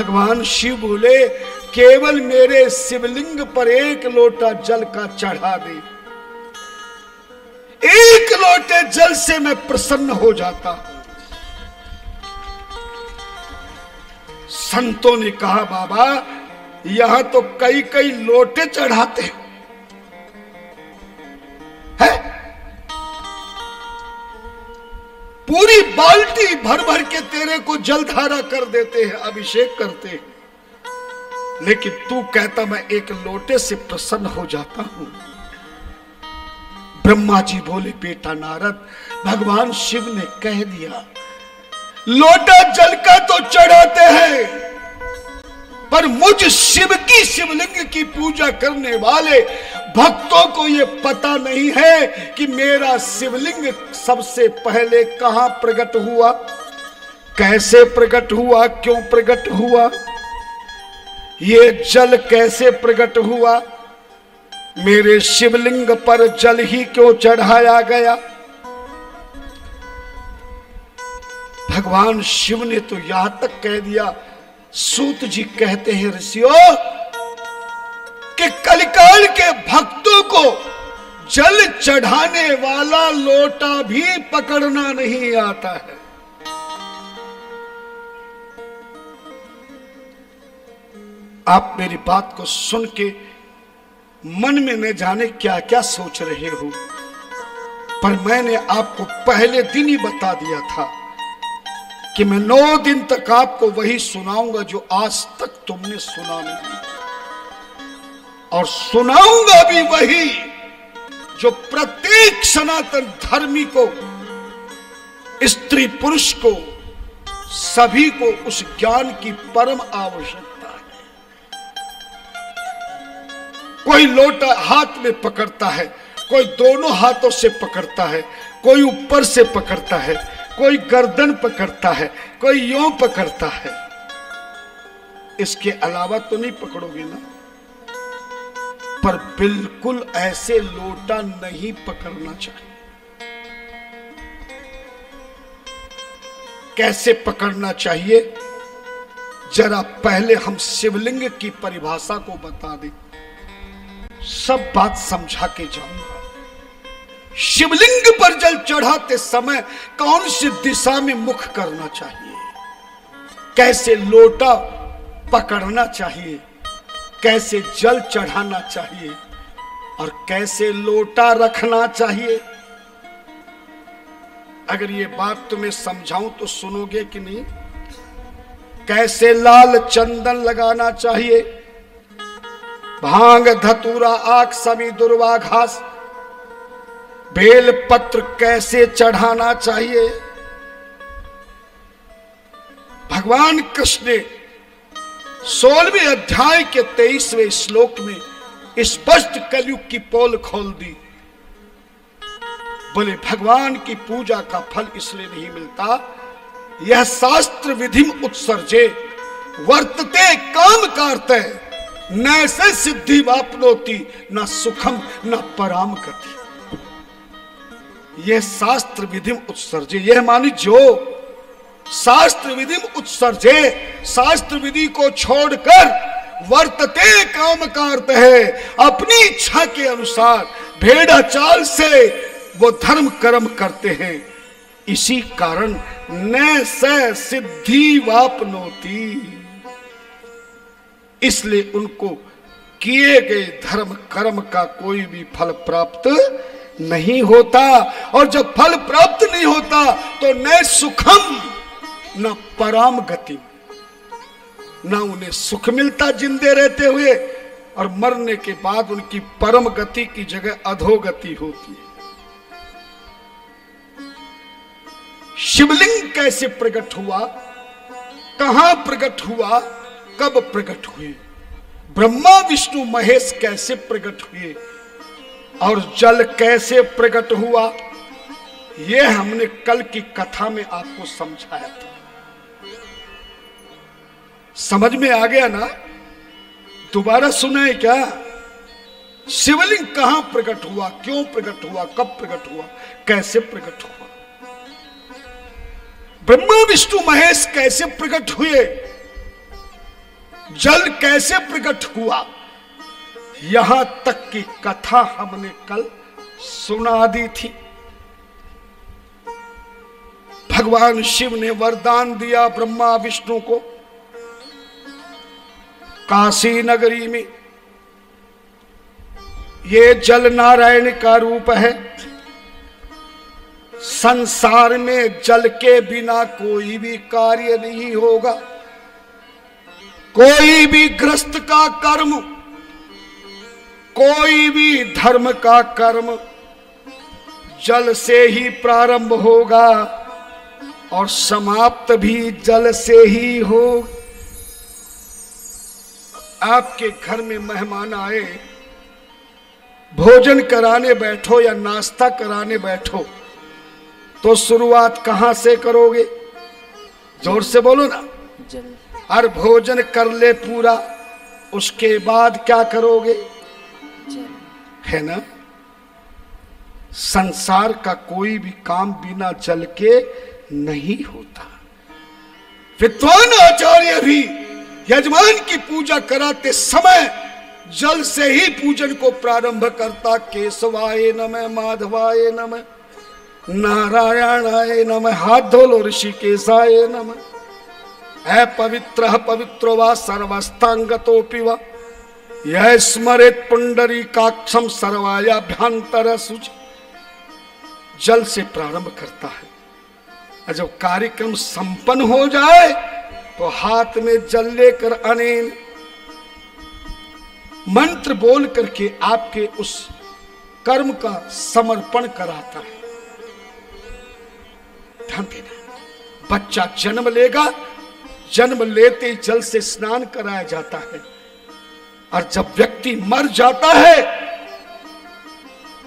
भगवान शिव बोले केवल मेरे शिवलिंग पर एक लोटा जल का चढ़ा दे, एक लोटे जल से मैं प्रसन्न हो जाता हूं। संतों ने कहा बाबा यहां तो कई कई लोटे चढ़ाते हैं, पूरी बाल्टी भर भर के तेरे को जलधारा कर देते हैं, अभिषेक करते हैं, लेकिन तू कहता मैं एक लोटे से प्रसन्न हो जाता हूं। ब्रह्मा जी बोले बेटा नारद, भगवान शिव ने कह दिया लोटा जल का तो चढ़ाते हैं, पर मुझ शिव की शिवलिंग की पूजा करने वाले भक्तों को यह पता नहीं है कि मेरा शिवलिंग सबसे पहले कहां प्रकट हुआ, कैसे प्रकट हुआ, क्यों प्रकट हुआ, ये जल कैसे प्रकट हुआ, मेरे शिवलिंग पर जल ही क्यों चढ़ाया गया। भगवान शिव ने तो यहां तक कह दिया, सूत जी कहते हैं ऋषियों कि कलिकाल के भक्तों को जल चढ़ाने वाला लोटा भी पकड़ना नहीं आता है। आप मेरी बात को सुन के मन में न जाने क्या क्या सोच रहे हो, पर मैंने आपको पहले दिन ही बता दिया था कि मैं 9 दिन तक आपको वही सुनाऊंगा जो आज तक तुमने सुना नहीं, और सुनाऊंगा भी वही जो प्रत्येक सनातन धर्मी को, स्त्री पुरुष को, सभी को उस ज्ञान की परम आवश्यकता है। कोई लोटा हाथ में पकड़ता है, कोई दोनों हाथों से पकड़ता है, कोई ऊपर से पकड़ता है, कोई गर्दन पकड़ता है, कोई यूं पकड़ता है। इसके अलावा तो नहीं पकड़ोगे ना। पर बिल्कुल ऐसे लोटा नहीं पकड़ना चाहिए। कैसे पकड़ना चाहिए, जरा पहले हम शिवलिंग की परिभाषा को बता दें, सब बात समझा के जाऊंगा। शिवलिंग पर जल चढ़ाते समय कौन सी दिशा में मुख करना चाहिए, कैसे लोटा पकड़ना चाहिए, कैसे जल चढ़ाना चाहिए और कैसे लोटा रखना चाहिए। अगर ये बात तुम्हें समझाऊं तो सुनोगे कि नहीं। कैसे लाल चंदन लगाना चाहिए, भांग धतूरा आक सभी दुर्वा घास, बेल पत्र कैसे चढ़ाना चाहिए। भगवान कृष्ण ने 16वें अध्याय के 23वें श्लोक में स्पष्ट कलयुग की पोल खोल दी। बोले भगवान की पूजा का फल इसलिए नहीं मिलता, यह शास्त्र विधि उत्सर्जे वर्तते काम कार्ते न से सिद्धि वापनोति न सुखम न पराम गति। यह शास्त्र विधि उत्सर्जे, यह मानी जो शास्त्र विधि उत्सर्जे, शास्त्र विधि को छोड़कर वर्तते काम करते हैं, अपनी इच्छा के अनुसार भेड़ा चाल से वो धर्म कर्म करते हैं, इसी कारण न से सिद्धि वापनोति, इसलिए उनको किए गए धर्म कर्म का कोई भी फल प्राप्त नहीं होता। और जब फल प्राप्त नहीं होता तो न सुखम न पराम गति, न उन्हें सुख मिलता जिंदे रहते हुए, और मरने के बाद उनकी परम गति की जगह अधोगति होती है। शिवलिंग कैसे प्रकट हुआ, कहां प्रकट हुआ, कब प्रकट हुए, ब्रह्मा विष्णु महेश कैसे प्रकट हुए और जल कैसे प्रकट हुआ, यह हमने कल की कथा में आपको समझाया था। समझ में आ गया ना? दोबारा सुनाए क्या? शिवलिंग कहां प्रकट हुआ, क्यों प्रकट हुआ, कब प्रकट हुआ, कैसे प्रकट हुआ, ब्रह्मा विष्णु महेश कैसे प्रकट हुए, जल कैसे प्रकट हुआ, यहां तक की कथा हमने कल सुना दी थी। भगवान शिव ने वरदान दिया ब्रह्मा विष्णु को, काशी नगरी में ये जल नारायण का रूप है। संसार में जल के बिना कोई भी कार्य नहीं होगा, कोई भी ग्रस्त का कर्म, कोई भी धर्म का कर्म जल से ही प्रारंभ होगा और समाप्त भी जल से ही हो। आपके घर में मेहमान आए, भोजन कराने बैठो या नाश्ता कराने बैठो, तो शुरुआत कहां से करोगे? जोर से बोलो ना। जल। और भोजन कर ले पूरा, उसके बाद क्या करोगे? जल। है ना। संसार का कोई भी काम बिना जल के नहीं होता। विद्वान आचार्य भी यजमान की पूजा कराते समय जल से ही पूजन को प्रारंभ करता। केशवाय नमः, माधवाय नमः, नारायणाय नमः, हाथ धो लो, ऋषिकेशाय नमः। पवित्र पवित्रो वा सर्वस्थांगतोपि वा यह स्मरेत पुंडरीकाक्षम सर्वायाभ्यंतर शुचि। जल से प्रारंभ करता है और जब कार्यक्रम संपन्न हो जाए तो हाथ में जल लेकर अनेन मंत्र बोल करके आपके उस कर्म का समर्पण कराता है। ध्यान देना, बच्चा जन्म लेगा, जन्म लेते ही जल से स्नान कराया जाता है, और जब व्यक्ति मर जाता है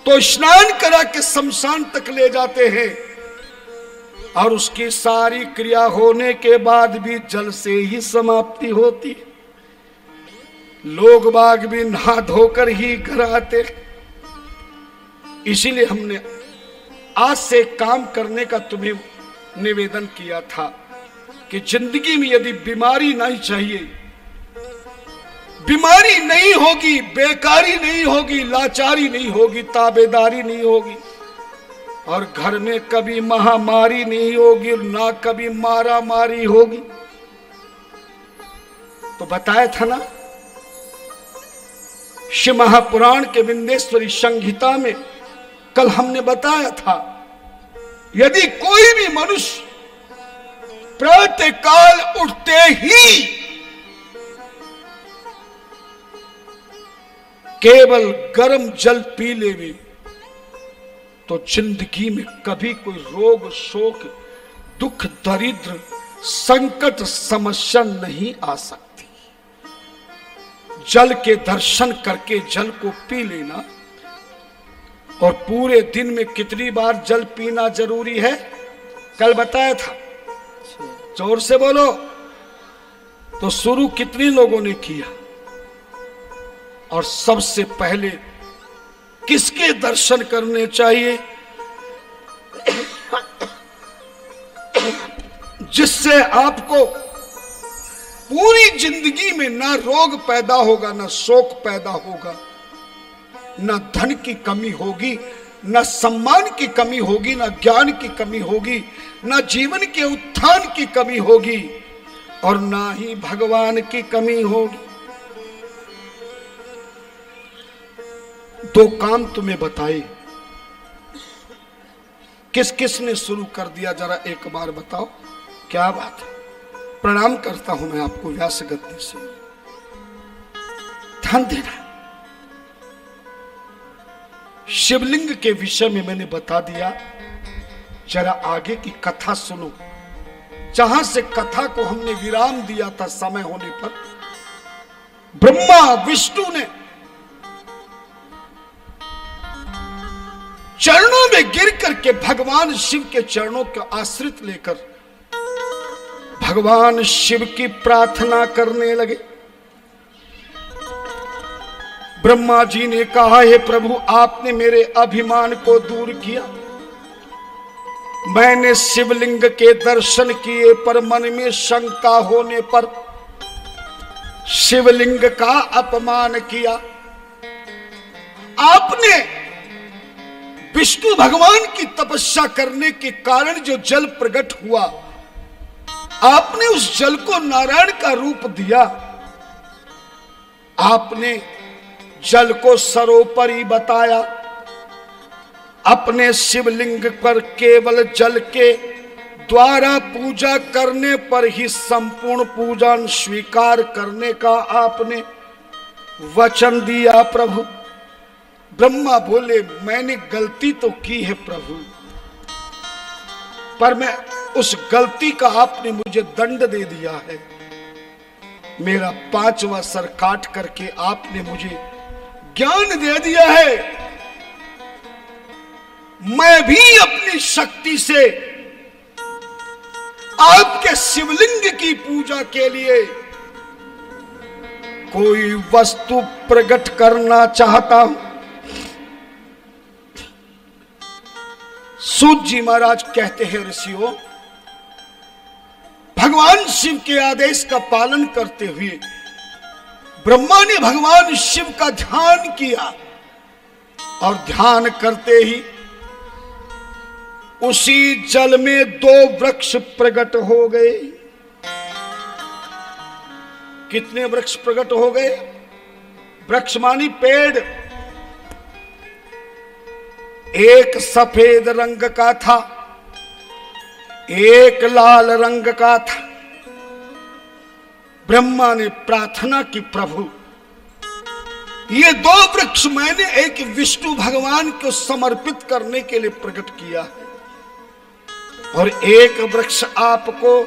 तो स्नान करा के शमशान तक ले जाते हैं, और उसकी सारी क्रिया होने के बाद भी जल से ही समाप्ति होती है। लोग बाग भी नहा धोकर ही घर आते। इसीलिए हमने आज से काम करने का तुम्हें निवेदन किया था कि जिंदगी में यदि बीमारी नहीं चाहिए, बीमारी नहीं होगी, बेकारी नहीं होगी, लाचारी नहीं होगी, ताबेदारी नहीं होगी, और घर में कभी महामारी नहीं होगी, ना कभी मारा मारी होगी। तो बताया था ना, शिव महापुराण के विंध्येश्वरी संहिता में कल हमने बताया था, यदि कोई भी मनुष्य प्रातः काल उठते ही केवल गर्म जल पी लेवे तो जिंदगी में कभी कोई रोग शोक दुख दरिद्र संकट समस्या नहीं आ सकती। जल के दर्शन करके जल को पी लेना, और पूरे दिन में कितनी बार जल पीना जरूरी है कल बताया था। जोर से बोलो। तो शुरू कितने लोगों ने किया, और सबसे पहले किसके दर्शन करने चाहिए? जिससे आपको पूरी जिंदगी में ना रोग पैदा होगा, ना शोक पैदा होगा, ना धन की कमी होगी, ना सम्मान की कमी होगी, ना ज्ञान की कमी होगी, ना जीवन के उत्थान की कमी होगी, और ना ही भगवान की कमी होगी। दो काम तुम्हें बताए, किस किस ने शुरू कर दिया, जरा एक बार बताओ। क्या बात है। प्रणाम करता हूं मैं आपको व्यास गद्दी से। ध्यान देना, शिवलिंग के विषय में मैंने बता दिया, जरा आगे की कथा सुनो। जहां से कथा को हमने विराम दिया था, समय होने पर ब्रह्मा विष्णु ने चरणों में गिर करके भगवान शिव के चरणों का आश्रित लेकर भगवान शिव की प्रार्थना करने लगे। ब्रह्मा जी ने कहा, हे प्रभु, आपने मेरे अभिमान को दूर किया। मैंने शिवलिंग के दर्शन किए, पर मन में शंका होने पर शिवलिंग का अपमान किया। आपने विष्णु भगवान की तपस्या करने के कारण जो जल प्रकट हुआ, आपने उस जल को नारायण का रूप दिया। आपने जल को सरोपरी बताया। अपने शिवलिंग पर केवल जल के द्वारा पूजा करने पर ही संपूर्ण पूजन स्वीकार करने का आपने वचन दिया प्रभु। ब्रह्मा बोले, मैंने गलती तो की है प्रभु, पर मैं उस गलती का आपने मुझे दंड दे दिया है। मेरा 5वां सर काट करके आपने मुझे ज्ञान दे दिया है। मैं भी अपनी शक्ति से आपके शिवलिंग की पूजा के लिए कोई वस्तु प्रकट करना चाहता हूं। सूत जी महाराज कहते हैं, ऋषियों, भगवान शिव के आदेश का पालन करते हुए ब्रह्मा ने भगवान शिव का ध्यान किया और ध्यान करते ही उसी जल में 2 वृक्ष प्रकट हो गए। कितने वृक्ष प्रकट हो गए? वृक्ष मानी पेड़। एक सफेद रंग का था, एक लाल रंग का था। ब्रह्मा ने प्रार्थना की, प्रभु ये 2 वृक्ष मैंने एक विष्णु भगवान को समर्पित करने के लिए प्रकट किया है और एक वृक्ष आपको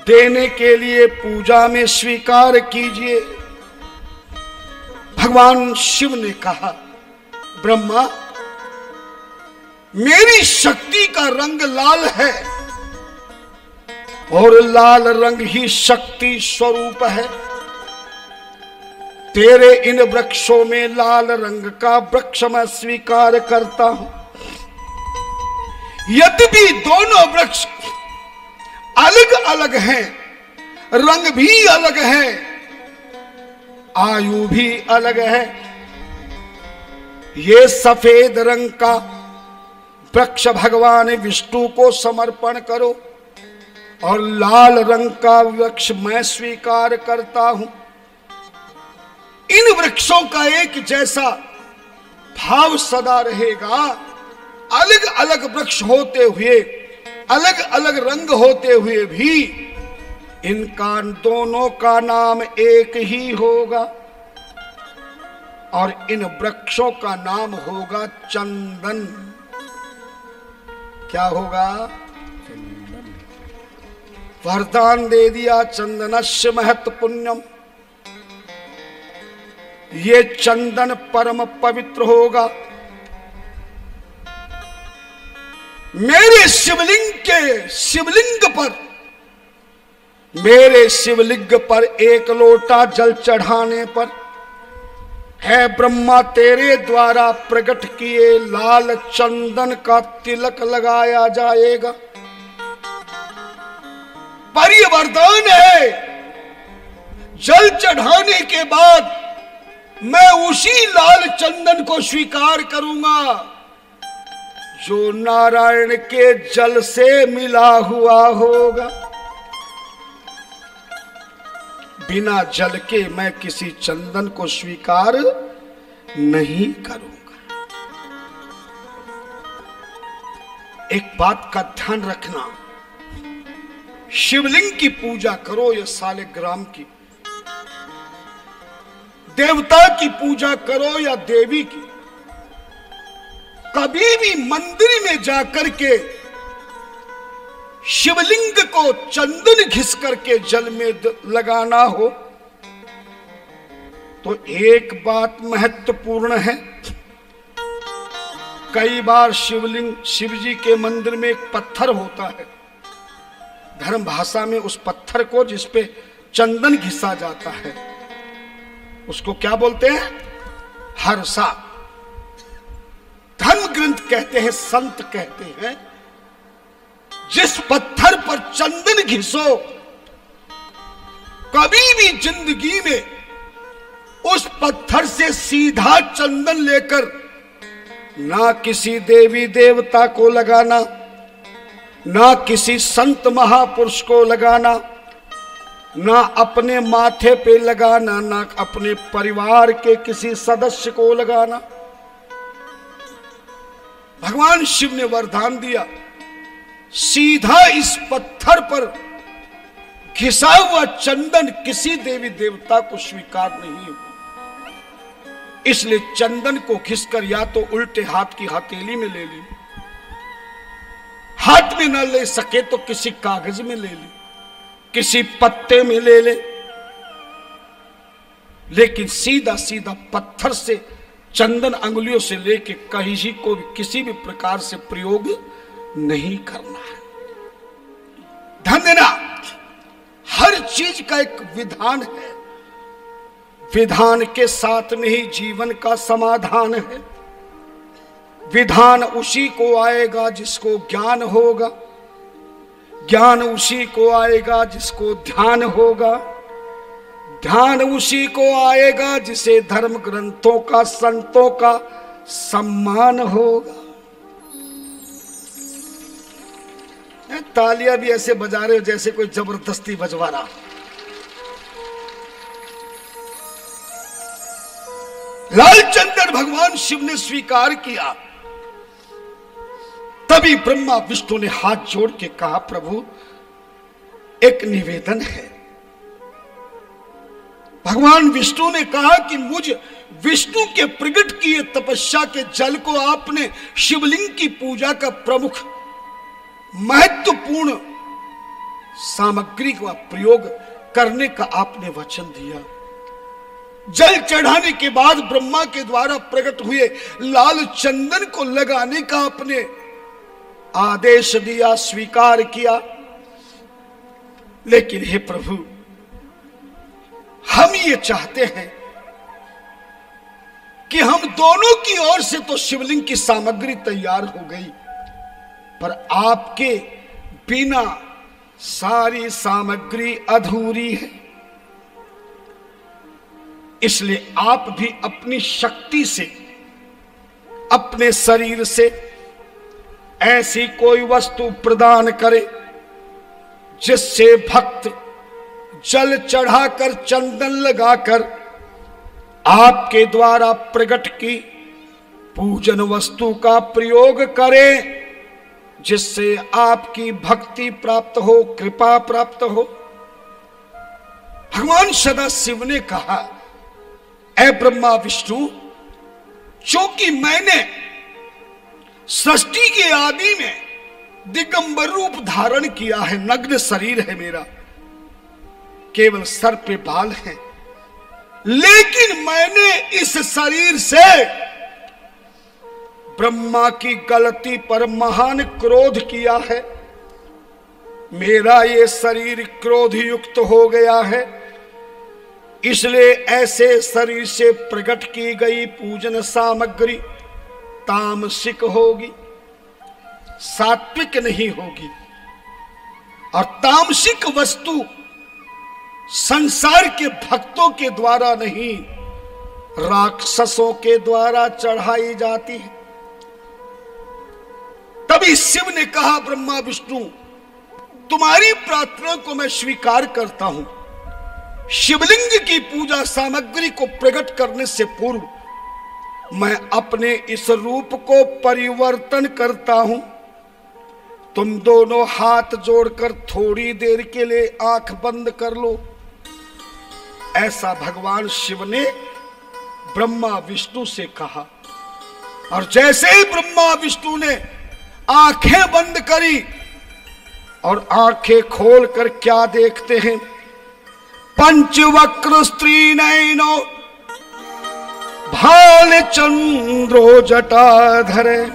देने के लिए पूजा में स्वीकार कीजिए। भगवान शिव ने कहा, ब्रह्मा मेरी शक्ति का रंग लाल है और लाल रंग ही शक्ति स्वरूप है। तेरे इन वृक्षों में लाल रंग का वृक्ष मैं स्वीकार करता हूं। यद्यपि दोनों वृक्ष अलग अलग हैं, रंग भी अलग है, आयु भी अलग है। ये सफेद रंग का वृक्ष भगवान विष्णु को समर्पण करो और लाल रंग का वृक्ष मैं स्वीकार करता हूं। इन वृक्षों का एक जैसा भाव सदा रहेगा। अलग अलग वृक्ष होते हुए, अलग अलग रंग होते हुए भी इनका दोनों का नाम एक ही होगा और इन वृक्षों का नाम होगा चंदन। क्या होगा? वरदान दे दिया, चंदनस्य महत् पुण्यम। ये चंदन परम पवित्र होगा। मेरे शिवलिंग पर 1 लोटा जल चढ़ाने पर है ब्रह्मा तेरे द्वारा प्रकट किए लाल चंदन का तिलक लगाया जाएगा। पर यह वरदान है, जल चढ़ाने के बाद मैं उसी लाल चंदन को स्वीकार करूंगा जो नारायण के जल से मिला हुआ होगा। बिना जल के मैं किसी चंदन को स्वीकार नहीं करूंगा। एक बात का ध्यान रखना, शिवलिंग की पूजा करो या सालिग्राम की, देवता की पूजा करो या देवी की, कभी भी मंदिर में जाकर के शिवलिंग को चंदन घिस करके जल में लगाना हो तो एक बात महत्वपूर्ण है। कई बार शिव जी के मंदिर में एक पत्थर होता है, धर्म भाषा में उस पत्थर को जिस पे चंदन घिसा जाता है उसको क्या बोलते हैं? हरसा। धर्म ग्रंथ कहते हैं, संत कहते हैं, जिस पत्थर पर चंदन घिसो कभी भी जिंदगी में उस पत्थर से सीधा चंदन लेकर ना किसी देवी देवता को लगाना, ना किसी संत महापुरुष को लगाना, ना अपने माथे पे लगाना, ना अपने परिवार के किसी सदस्य को लगाना। भगवान शिव ने वरदान दिया, सीधा इस पत्थर पर घिसा हुआ चंदन किसी देवी देवता को स्वीकार नहीं होगा। इसलिए चंदन को घिसकर या तो उल्टे हाथ की हथेली में ले ली, हाथ में न ले सके तो किसी कागज में ले ले, किसी पत्ते में ले ले, लेकिन सीधा सीधा पत्थर से चंदन अंगुलियों से लेके कहीं को भी किसी भी प्रकार से प्रयोग नहीं करना है। ध्यान देना, हर चीज का एक विधान है, विधान के साथ में ही जीवन का समाधान है। विधान उसी को आएगा जिसको ज्ञान होगा, ज्ञान उसी को आएगा जिसको ध्यान होगा, ध्यान उसी को आएगा जिसे धर्म ग्रंथों का, संतों का सम्मान होगा। तालियां भी ऐसे बजा रहे हो जैसे कोई जबरदस्ती बजवा रहा। लाल चंदन भगवान शिव ने स्वीकार किया। तभी ब्रह्मा विष्णु ने हाथ जोड़ के कहा, प्रभु एक निवेदन है। भगवान विष्णु ने कहा कि मुझ विष्णु के प्रकट किए तपस्या के जल को आपने शिवलिंग की पूजा का प्रमुख महत्वपूर्ण सामग्री का प्रयोग करने का आपने वचन दिया। जल चढ़ाने के बाद ब्रह्मा के द्वारा प्रकट हुए लाल चंदन को लगाने का आपने आदेश दिया, स्वीकार किया। लेकिन हे प्रभु, हम ये चाहते हैं कि हम दोनों की ओर से तो शिवलिंग की सामग्री तैयार हो गई, पर आपके बिना सारी सामग्री अधूरी है। इसलिए आप भी अपनी शक्ति से, अपने शरीर से ऐसी कोई वस्तु प्रदान करे जिससे भक्त जल चढ़ाकर, चंदन लगाकर आपके द्वारा प्रकट की पूजन वस्तु का प्रयोग करे, जिससे आपकी भक्ति प्राप्त हो, कृपा प्राप्त हो। भगवान सदा शिव ने कहा, ऐ ब्रह्मा विष्णु, चूंकि मैंने सृष्टि के आदि में दिगंबर रूप धारण किया है, नग्न शरीर है मेरा, केवल सर पे बाल है, लेकिन मैंने इस शरीर से ब्रह्मा की गलती पर महान क्रोध किया है। मेरा ये शरीर क्रोध युक्त हो गया है, इसलिए ऐसे शरीर से प्रकट की गई पूजन सामग्री तामसिक होगी, सात्विक नहीं होगी। और तामसिक वस्तु संसार के भक्तों के द्वारा नहीं, राक्षसों के द्वारा चढ़ाई जाती है। तभी शिव ने कहा, ब्रह्मा विष्णु, तुम्हारी प्रार्थना को मैं स्वीकार करता हूं। शिवलिंग की पूजा सामग्री को प्रकट करने से पूर्व मैं अपने इस रूप को परिवर्तन करता हूं। तुम दोनों हाथ जोड़कर थोड़ी देर के लिए आंख बंद कर लो। ऐसा भगवान शिव ने ब्रह्मा विष्णु से कहा। और जैसे ही ब्रह्मा विष्णु ने आंखें बंद करी और आंखें खोलकर क्या देखते हैं, पंचवक्र स्त्री नयनो भाल चंद्रो जटाधरे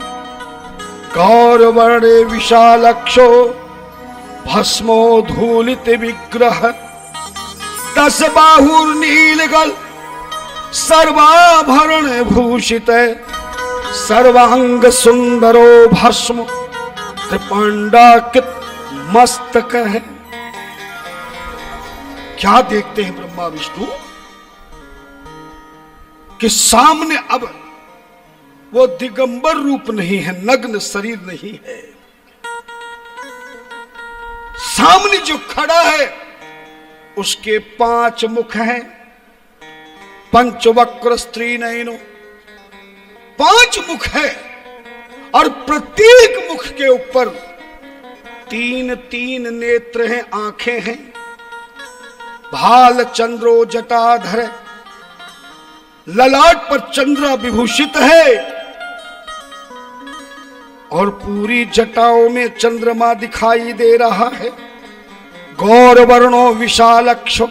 गौरवर्णे विशालक्षो भस्मोधूलित विग्रह 10 बाहुर्नीलगल सर्वाभरण भूषित सर्वांग सुंदरो भस्म त्रिपांडाकित मस्तक है। क्या देखते हैं ब्रह्मा विष्णु कि सामने अब वो दिगंबर रूप नहीं है, नग्न शरीर नहीं है। सामने जो खड़ा है उसके 5 मुख हैं, पंचवक्र स्त्री नयनो, 5 मुख है और प्रत्येक मुख के ऊपर 3-3 नेत्र हैं, आंखें हैं। भाल चंद्रो जटाधर, ललाट पर चंद्रा विभूषित है और पूरी जटाओं में चंद्रमा दिखाई दे रहा है। गौर वर्णो विशालक्षो,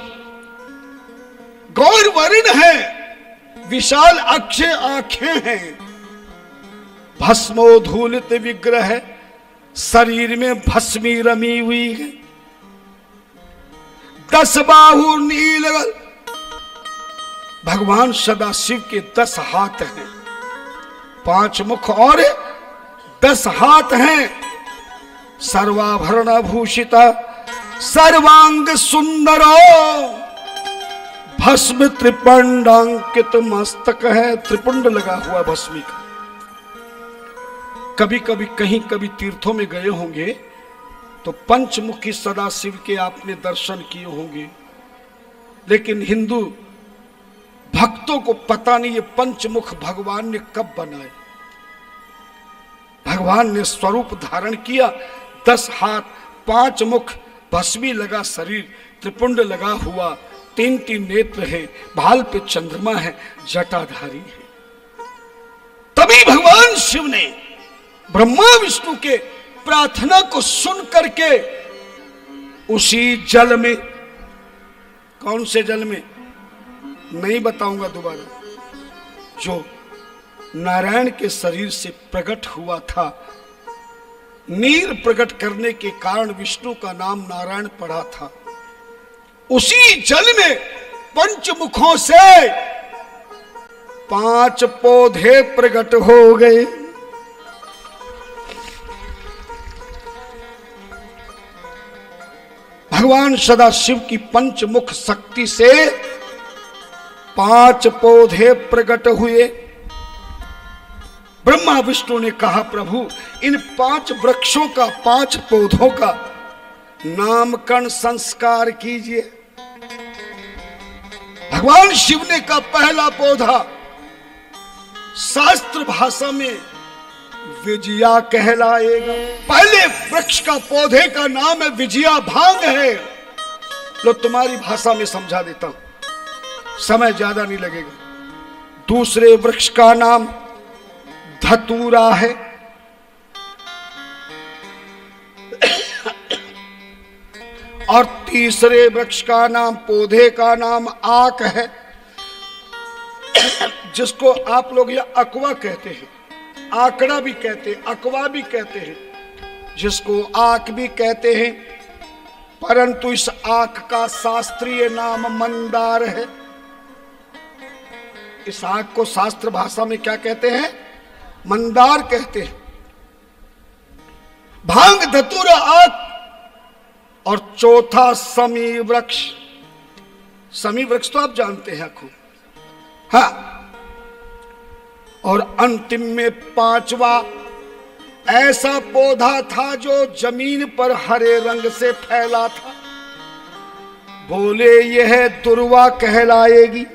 गौर वर्ण है, विशाल अक्ष आंखें हैं। भस्मोधूलित विग्रह है, शरीर में भस्मी रमी हुई है। 10 बाहु नीलगल, भगवान सदाशिव के 10 हाथ हैं, 5 मुख और 10 हाथ हैं। सर्वाभरण भूषिता सर्वांग सुंदरो, भस्म त्रिपुंडांकित मस्तक है, त्रिपुंड लगा हुआ भस्मी का। कभी कभी कहीं कभी तीर्थों में गए होंगे तो पंचमुखी सदाशिव के आपने दर्शन किए होंगे, लेकिन हिंदू भक्तों को पता नहीं ये पंचमुख भगवान ने कब बनाए। भगवान ने स्वरूप धारण किया, 10 हाथ, 5 मुख, भस्मी लगा शरीर, त्रिपुंड लगा हुआ, 3-3 नेत्र है, भाल पे चंद्रमा है, जटाधारी है। तभी भगवान शिव ने ब्रह्मा विष्णु के प्रार्थना को सुन करके उसी जल में, कौन से जल में नहीं बताऊंगा दोबारा, जो नारायण के शरीर से प्रकट हुआ था, नीर प्रकट करने के कारण विष्णु का नाम नारायण पड़ा था, उसी जल में पंचमुखों से 5 पौधे प्रकट हो गए। भगवान सदाशिव की पंचमुख शक्ति से 5 पौधे प्रकट हुए। ब्रह्मा विष्णु ने कहा, प्रभु इन 5 वृक्षों का, 5 पौधों का नामकरण संस्कार कीजिए। भगवान शिव ने कहा, पहला पौधा शास्त्र भाषा में विजया कहलाएगा। पहले वृक्ष का, पौधे का नाम है विजया, भांग है। लो तुम्हारी भाषा में समझा देता हूं, समय ज्यादा नहीं लगेगा। दूसरे वृक्ष का नाम धतूरा है। और तीसरे वृक्ष का नाम, पौधे का नाम आक है, जिसको आप लोग यह अकवा कहते हैं, आकड़ा भी कहते हैं, अकवा भी कहते हैं, जिसको आक भी कहते हैं। परंतु इस आक का शास्त्रीय नाम मंदार है। इस आक को शास्त्र भाषा में क्या कहते हैं? मंदार कहते हैं। भांग, धतूरा, आक और चौथा समी वृक्ष। समी वृक्ष तो आप जानते हैं खूब, हाँ। और अंतिम में 5वां ऐसा पौधा था जो जमीन पर हरे रंग से फैला था। बोले यह दुर्वा कहलाएगी।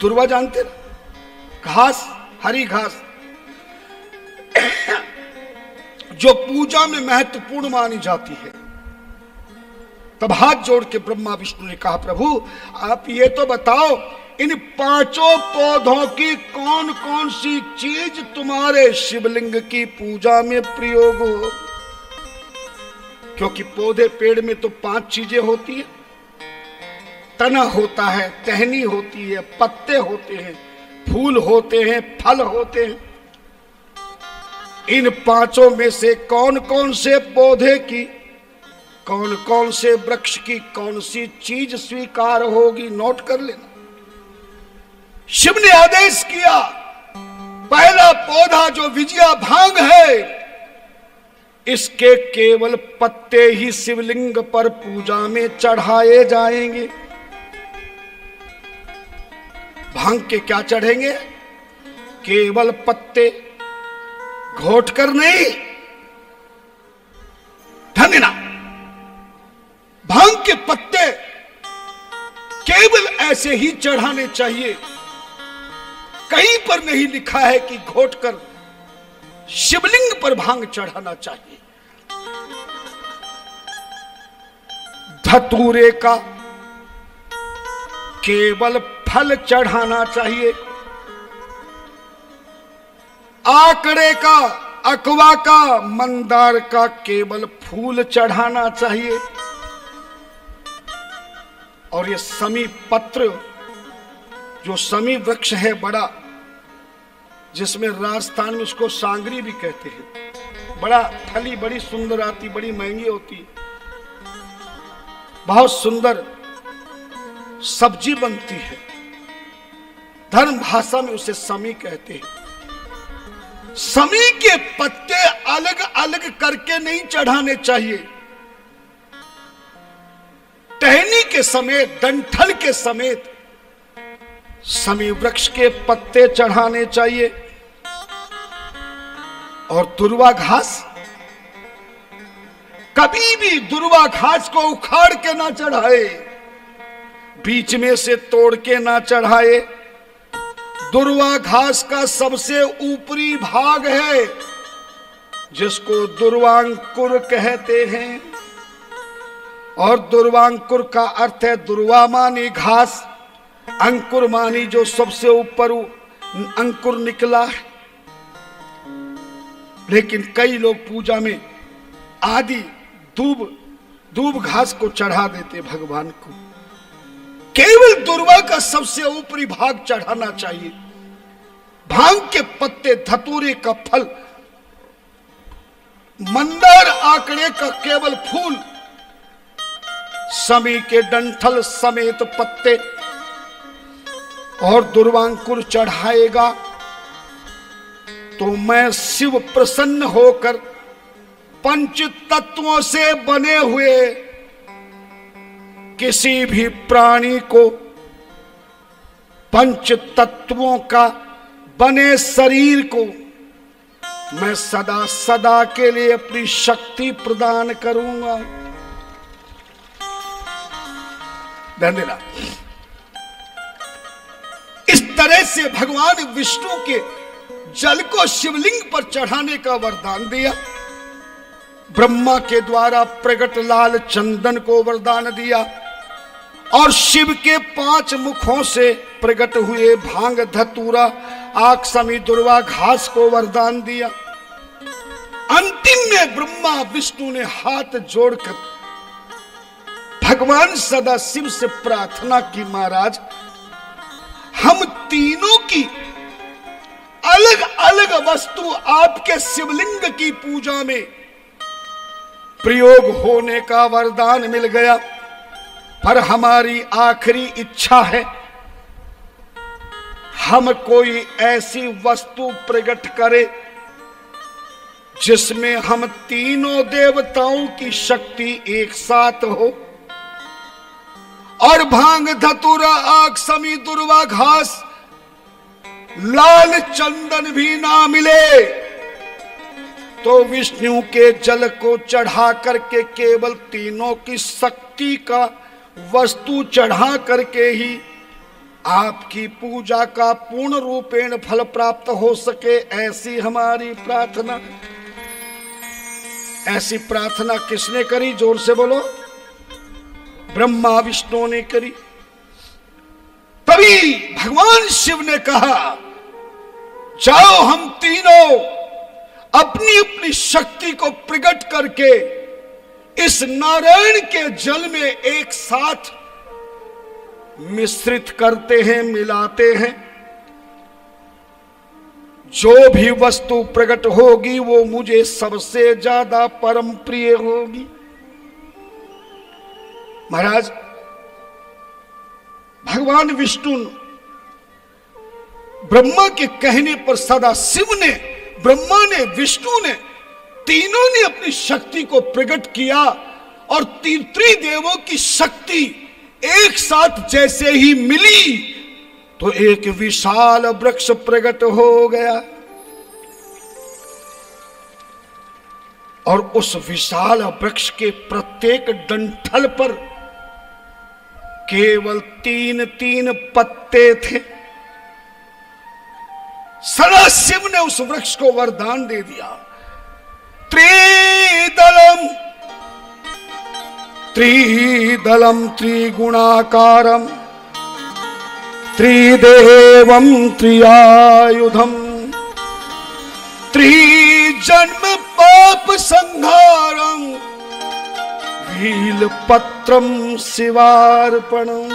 दुर्वा जानते ना, घास, हरी घास, जो पूजा में महत्वपूर्ण मानी जाती है। तब हाथ जोड़ के ब्रह्मा विष्णु ने कहा, प्रभु आप ये तो बताओ, इन 5 पौधों की कौन कौन सी चीज तुम्हारे शिवलिंग की पूजा में प्रयोग हो? क्योंकि पौधे, पेड़ में तो 5 चीजें होती है। तना होता है, टहनी होती है, पत्ते होते हैं, फूल होते हैं, फल होते हैं। इन 5 में से कौन कौन से पौधे की, कौन कौन से वृक्ष की कौन सी चीज स्वीकार होगी? नोट कर लेना। शिव ने आदेश किया, पहला पौधा जो विजया भांग है, इसके केवल पत्ते ही शिवलिंग पर पूजा में चढ़ाए जाएंगे। भांग के क्या चढ़ेंगे? केवल पत्ते, घोट कर नहीं। धन्यना, भांग के पत्ते केवल ऐसे ही चढ़ाने चाहिए। कहीं पर नहीं लिखा है कि घोट कर शिवलिंग पर भांग चढ़ाना चाहिए। धतूरे का केवल फल चढ़ाना चाहिए। आकड़े का, अकवा का, मंदार का केवल फूल चढ़ाना चाहिए। और ये समी पत्र, जो समी वृक्ष है बड़ा, जिसमें राजस्थान में उसको सांगरी भी कहते हैं, बड़ा फली बड़ी सुंदर आती, बड़ी महंगी होती, बहुत सुंदर सब्जी बनती है। धर्म भाषा में उसे समी कहते हैं। समी के पत्ते अलग अलग करके नहीं चढ़ाने चाहिए। टहनी के समेत, डंठल के समेत समी वृक्ष के पत्ते चढ़ाने चाहिए। और दुर्वा घास, कभी भी दुर्वा घास को उखाड़ के ना चढ़ाए, बीच में से तोड़ के ना चढ़ाए। दुर्वा घास का सबसे ऊपरी भाग है, जिसको दुर्वांकुर कहते हैं। और दुर्वांकुर का अर्थ है दुर्वा मानी घास, अंकुर मानी जो सबसे ऊपर अंकुर निकला है। लेकिन कई लोग पूजा में आदि दूब घास को चढ़ा देते भगवान को। केवल दुर्वा का सबसे ऊपरी भाग चढ़ाना चाहिए। भांग के पत्ते, धतूरे का फल, मंदार आकड़े का केवल फूल, समी के डंठल समेत पत्ते और दुर्वांकुर चढ़ाएगा तो मैं शिव प्रसन्न होकर पंच तत्वों से बने हुए किसी भी प्राणी को, पंच तत्वों का बने शरीर को मैं सदा सदा के लिए अपनी शक्ति प्रदान करूंगा। धन्यवाद। इस तरह से भगवान विष्णु के जल को शिवलिंग पर चढ़ाने का वरदान दिया। ब्रह्मा के द्वारा प्रकट लाल चंदन को वरदान दिया और शिव के 5 मुखों से प्रकट हुए भांग, धतूरा, आक, समी, दुर्वा घास को वरदान दिया। अंतिम में ब्रह्मा विष्णु ने हाथ जोड़कर भगवान सदा शिव से प्रार्थना की, महाराज हम तीनों की अलग अलग वस्तु आपके शिवलिंग की पूजा में प्रयोग होने का वरदान मिल गया, पर हमारी आखिरी इच्छा है हम कोई ऐसी वस्तु प्रकट करें जिसमें हम तीनों देवताओं की शक्ति एक साथ हो और भांग, धतूरा, आक, समी, दुर्वा घास, लाल चंदन भी ना मिले तो विष्णु के जल को चढ़ा करके केवल तीनों की शक्ति का वस्तु चढ़ा करके ही आपकी पूजा का पूर्ण रूपेण फल प्राप्त हो सके, ऐसी हमारी प्रार्थना। ऐसी प्रार्थना किसने करी? जोर से बोलो। ब्रह्मा विष्णु ने करी। तभी भगवान शिव ने कहा जाओ हम तीनों अपनी अपनी शक्ति को प्रकट करके इस नारायण के जल में एक साथ मिश्रित करते हैं, मिलाते हैं। जो भी वस्तु प्रकट होगी वो मुझे सबसे ज्यादा परम प्रिय होगी। महाराज भगवान विष्णु ब्रह्मा के कहने पर सदा शिव ने, ब्रह्मा ने, विष्णु ने तीनों ने अपनी शक्ति को प्रकट किया और त्रिदेवों की शक्ति एक साथ जैसे ही मिली तो एक विशाल वृक्ष प्रकट हो गया। और उस विशाल वृक्ष के प्रत्येक डंठल पर केवल 3-3 पत्ते थे। सदाशिव ने उस वृक्ष को वरदान दे दिया, त्रिदलम त्रिदलम त्रिगुणाकारम त्रिदेवम त्रियायुधम त्रिजन्म पाप संहारम वीलपत्रम शिवार्पणम।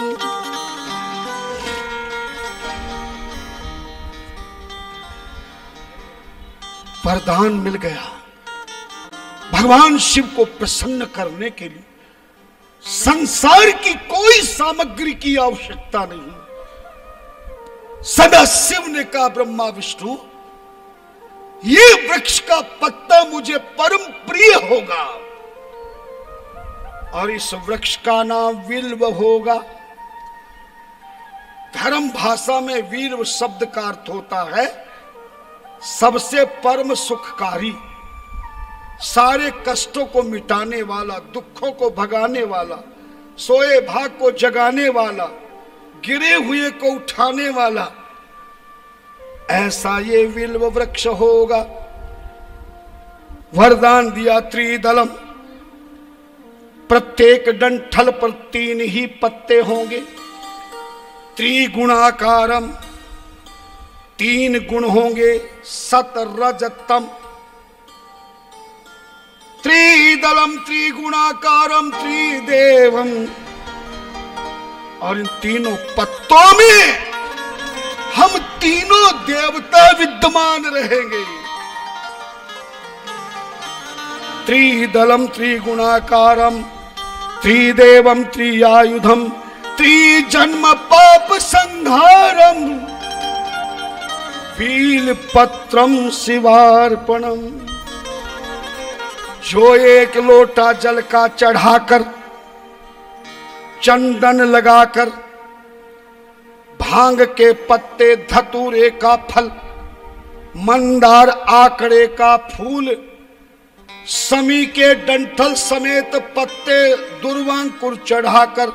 वरदान मिल गया। भगवान शिव को प्रसन्न करने के लिए संसार की कोई सामग्री की आवश्यकता नहीं। सदाशिव ने कहा, ब्रह्मा विष्णु, ये वृक्ष का पत्ता मुझे परम प्रिय होगा और इस वृक्ष का नाम विल्व होगा। धर्म भाषा में विल्व शब्द का अर्थ होता है सबसे परम सुखकारी, सारे कष्टों को मिटाने वाला, दुखों को भगाने वाला, सोए भाग को जगाने वाला, गिरे हुए को उठाने वाला, ऐसा ये विल्व वृक्ष होगा। वरदान दिया, त्रिदलम, प्रत्येक डंठल पर 3 ही पत्ते होंगे। त्रिगुणाकारम, 3 गुण होंगे, सत रज तम। त्रिदलम त्रिगुणाकारम त्रिदेवम, और इन तीनों पत्तों में हम तीनों देवता विद्यमान रहेंगे। त्रिदलम त्रिगुणाकारम त्रिदेवम त्रियायुधम त्रिजन्म पाप संहारम वीलपत्रम शिवार्पणम। जो एक लोटा जल का चढ़ाकर, चंदन लगाकर, भांग के पत्ते, धतूरे का फल, मंदार आकड़े का फूल, समी के डंठल समेत पत्ते, दुर्वांकुर चढ़ाकर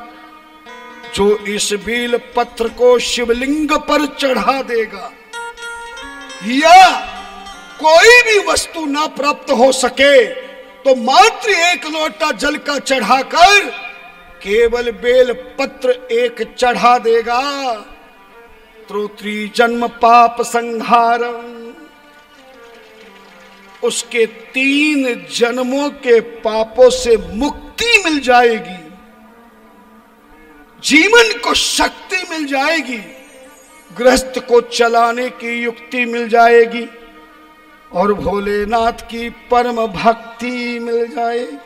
जो इस बील पत्र को शिवलिंग पर चढ़ा देगा, या कोई भी वस्तु ना प्राप्त हो सके तो मात्र एक लोटा जल का चढ़ाकर केवल बेल पत्र एक चढ़ा देगा तो त्रिजन्म पाप संहारम, उसके 3 जन्मों के पापों से मुक्ति मिल जाएगी, जीवन को शक्ति मिल जाएगी, गृहस्थ को चलाने की युक्ति मिल जाएगी और भोलेनाथ की परम भक्ति मिल जाएगी।